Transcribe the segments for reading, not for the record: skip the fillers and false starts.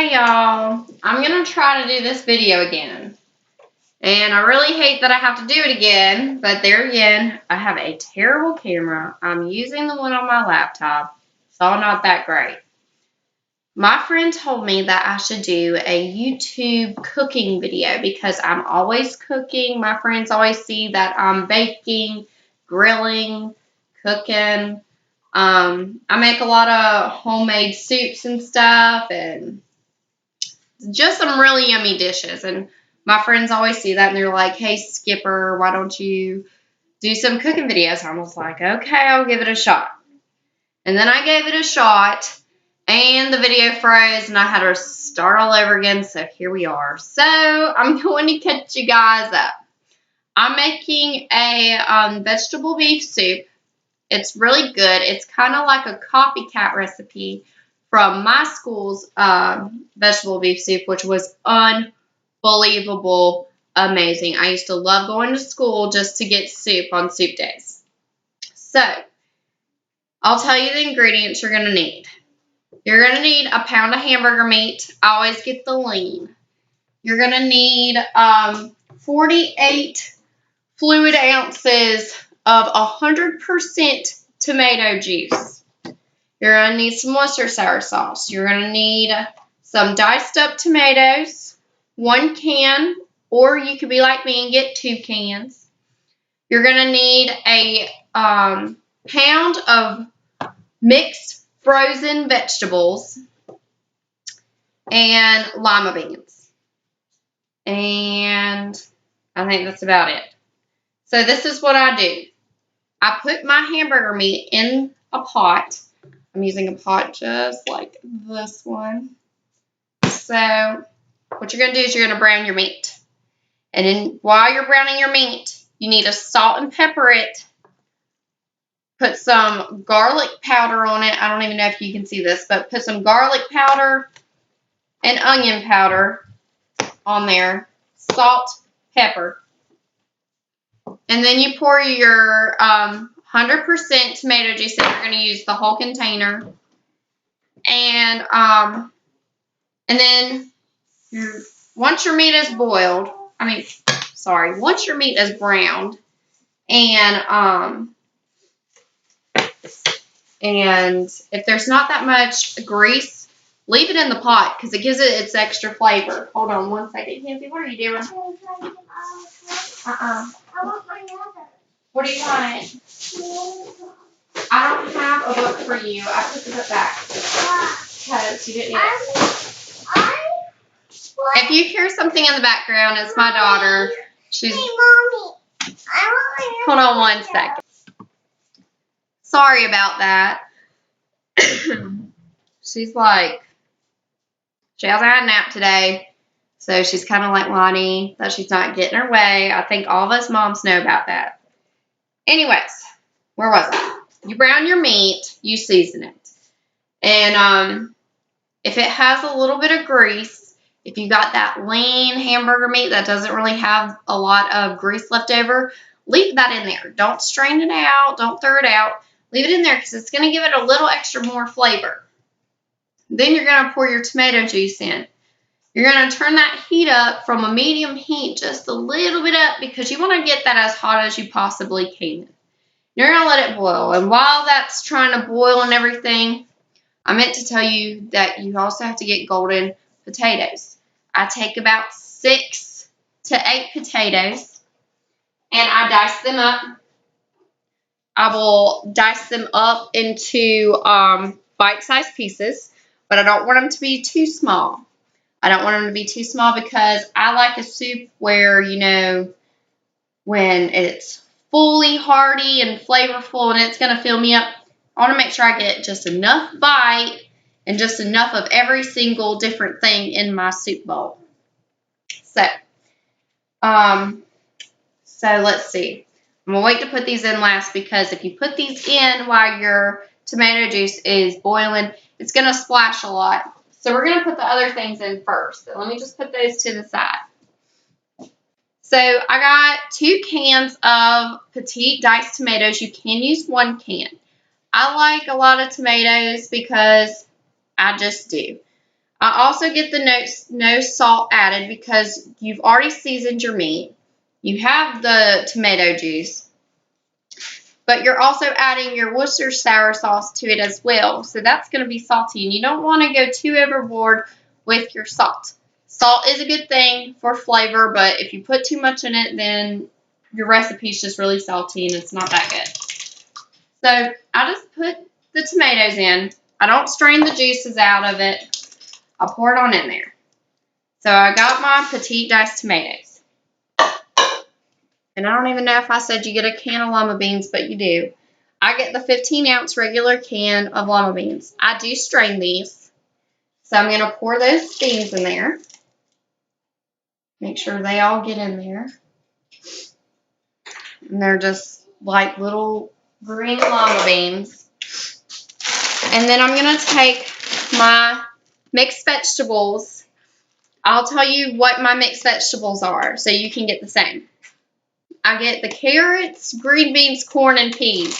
Hey y'all, I'm going to try to do this video again. And I really hate that I have to do it again, but there again, I have a terrible camera. I'm using the one on my laptop. It's all not that great. My friend told me that I should do a YouTube cooking video because I'm always cooking. My friends always see that I'm baking, grilling, cooking. I make a lot of homemade soups and stuff and just some really yummy dishes. And my friends always see that and they're like, hey, Skipper, why don't you do some cooking videos? And I was like, okay, I'll give it a shot. And then I gave it a shot and the video froze and I had to start all over again. So here we are. So I'm going to catch you guys up. I'm making a vegetable beef soup. It's really good. It's kind of like a copycat recipe from my school's vegetable beef soup, which was unbelievable, amazing. I used to love going to school just to get soup on soup days. So, I'll tell you the ingredients you're going to need. You're going to need a pound of hamburger meat. I always get the lean. You're going to need 48 fluid ounces of 100% tomato juice. You're going to need some Worcestershire sauce. You're going to need some diced up tomatoes, 1 can, or you could be like me and get 2 cans. You're going to need a pound of mixed frozen vegetables and lima beans. And I think that's about it. So this is what I do. I put my hamburger meat in a pot. I'm using a pot just like this one. So what you're going to do is you're going to brown your meat. And then while you're browning your meat, you need to salt and pepper it. Put some garlic powder on it. I don't even know if you can see this, but put some garlic powder and onion powder on there. Salt, pepper. And then you pour your 100% tomato juice in. You're going to use the whole container. And then once your meat is boiled, once your meat is browned, and if there's not that much grease, leave it in the pot because it gives it its extra flavor. Hold on one second, Kinsey. What are you doing? What do you want? I don't have a book for you. I put the book back because you didn't need it. If you hear something in the background, it's my daughter. She's. Hold on one second. Sorry about that. She's like, she hasn't had a nap today. So she's kind of like Lonnie, that she's not getting her way. I think all of us moms know about that. Anyways, where was I? You brown your meat, you season it. And if it has a little bit of grease, if you got that lean hamburger meat that doesn't really have a lot of grease left over, leave that in there. Don't strain it out. Don't throw it out. Leave it in there because it's going to give it a little extra more flavor. Then you're going to pour your tomato juice in. You're going to turn that heat up from a medium heat just a little bit up because you want to get that as hot as you possibly can. You're going to let it boil. And while that's trying to boil and everything, I meant to tell you that you also have to get golden potatoes. I take about 6 to 8 potatoes and I dice them up. I will dice them up into bite-sized pieces, but I don't want them to be too small. I don't want them to be too small because I like a soup where, when it's fully hearty and flavorful and it's going to fill me up, I want to make sure I get just enough bite and just enough of every single different thing in my soup bowl. So let's see. I'm going to wait to put these in last because if you put these in while your tomato juice is boiling, it's going to splash a lot. So we're going to put the other things in first. So let me just put those to the side. So I got 2 cans of petite diced tomatoes. You can use 1 can. I like a lot of tomatoes because I just do. I also get the no salt added because you've already seasoned your meat. You have the tomato juice, but you're also adding your Worcestershire sauce to it as well. So that's going to be salty, and you don't want to go too overboard with your salt. Salt is a good thing for flavor, but if you put too much in it, then your recipe's just really salty and it's not that good. So I just put the tomatoes in. I don't strain the juices out of it. I pour it on in there. So I got my petite diced tomatoes. And I don't even know if I said you get a can of lima beans, but you do. I get the 15-ounce regular can of lima beans. I do strain these. So I'm going to pour those beans in there. Make sure they all get in there. And they're just like little green lima beans. And then I'm going to take my mixed vegetables. I'll tell you what my mixed vegetables are so you can get the same. I get the carrots, green beans, corn, and peas.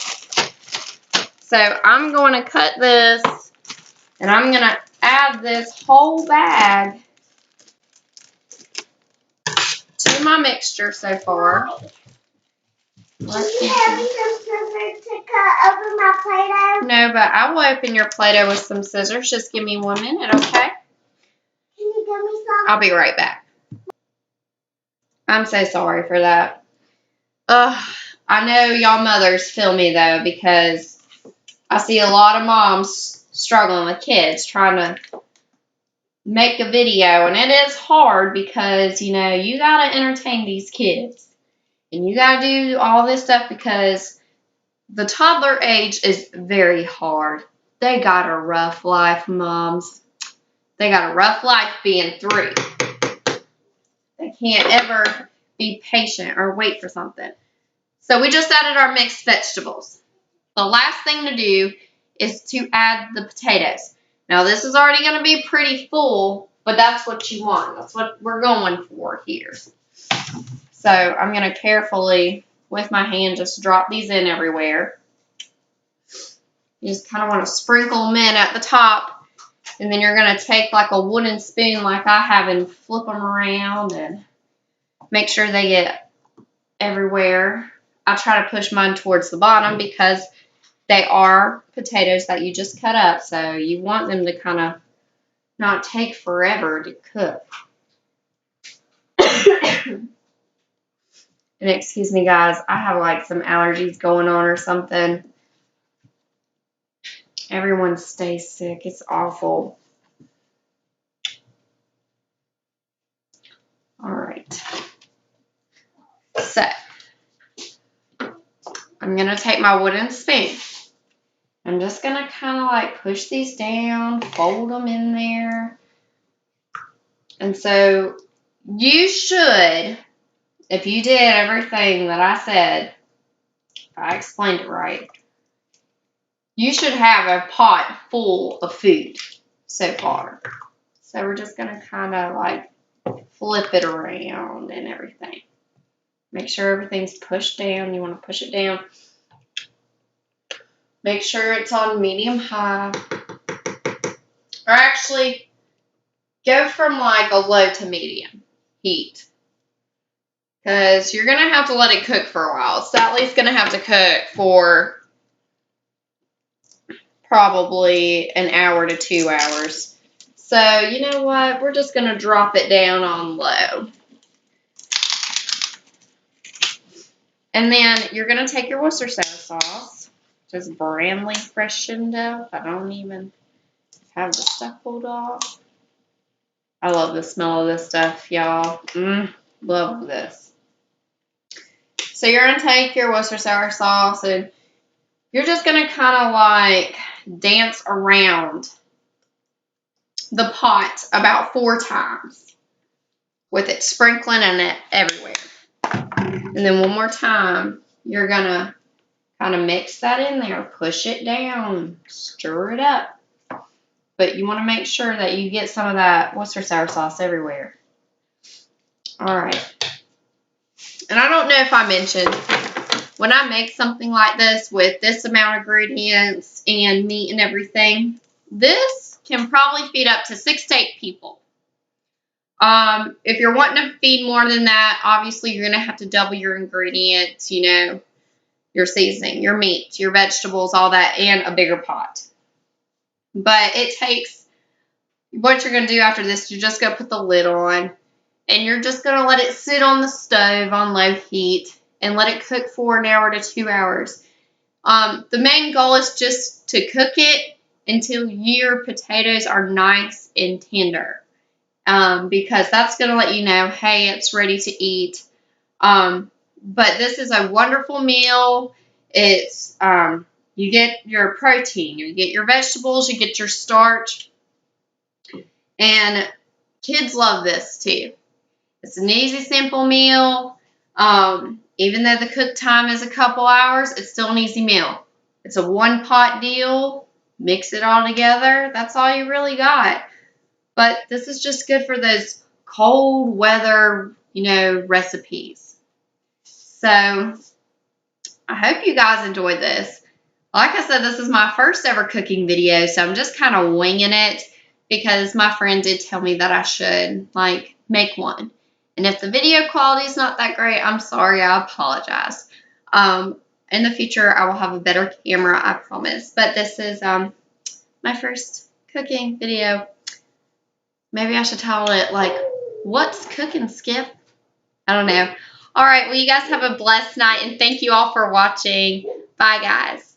So I'm going to cut this, and I'm going to add this whole bag to my mixture so far. Can you have me some scissors to cut open my Play-Doh? No, but I will open your Play-Doh with some scissors. Just give me 1 minute, okay? Can you give me some? I'll be right back. I'm so sorry for that. I know y'all mothers feel me, though, because I see a lot of moms struggling with kids trying to make a video, and it is hard because, you know, you got to entertain these kids. And you got to do all this stuff because the toddler age is very hard. They got a rough life, moms. They got a rough life being 3. They can't ever be patient or wait for something. So we just added our mixed vegetables. The last thing to do is to add the potatoes. Now this is already going to be pretty full, but that's what you want. That's what we're going for here. So I'm going to carefully, with my hand, just drop these in everywhere. You just kind of want to sprinkle them in at the top. And then you're going to take like a wooden spoon like I have and flip them around and make sure they get everywhere. I try to push mine towards the bottom because they are potatoes that you just cut up. So you want them to kind of not take forever to cook. And excuse me, guys, I have like some allergies going on or something. Everyone stays sick. It's awful. All right. So, I'm going to take my wooden spoon. I'm just going to kind of like push these down, fold them in there. And so, you should, if you did everything that I said, if I explained it right, you should have a pot full of food so far. So we're just going to kind of like flip it around and everything. Make sure everything's pushed down. You want to push it down. Make sure it's on medium-high. Or actually, go from like a low to medium heat. Because you're going to have to let it cook for a while. Sally's going to have to cook for probably an hour to 2 hours. So, you know what? We're just going to drop it down on low. And then you're going to take your Worcestershire sauce. Just brandly freshened up. I don't even have the stuff pulled off. I love the smell of this stuff, y'all. Love this. So you're going to take your Worcestershire sauce and you're just going to kind of like dance around the pot about 4 times with it sprinkling in it everywhere. And then one more time, you're going to kind of mix that in there, push it down, stir it up. But you want to make sure that you get some of that Worcestershire sauce everywhere. All right. And I don't know if I mentioned, when I make something like this with this amount of ingredients and meat and everything, this can probably feed up to 6 to 8 people. If you're wanting to feed more than that, obviously you're going to have to double your ingredients, you know, your seasoning, your meat, your vegetables, all that, and a bigger pot. But it takes, what you're going to do after this, you're just going to put the lid on, and you're just going to let it sit on the stove on low heat and let it cook for an hour to 2 hours. The main goal is just to cook it until your potatoes are nice and tender, because that's going to let you know, hey, it's ready to eat. But this is a wonderful meal. It's you get your protein, you get your vegetables, you get your starch, and kids love this too. It's an easy, simple meal. Even though the cook time is a couple hours, it's still an easy meal. It's a one-pot deal. Mix it all together. That's all you really got. But this is just good for those cold weather, you know, recipes. So I hope you guys enjoyed this. Like I said, this is my first ever cooking video, so I'm just kind of winging it because my friend did tell me that I should, like, make one. And if the video quality is not that great, I'm sorry. I apologize. In the future, I will have a better camera, I promise. But this is my first cooking video. Maybe I should title it, like, What's Cooking, Skip? I don't know. All right, well, you guys have a blessed night, and thank you all for watching. Bye, guys.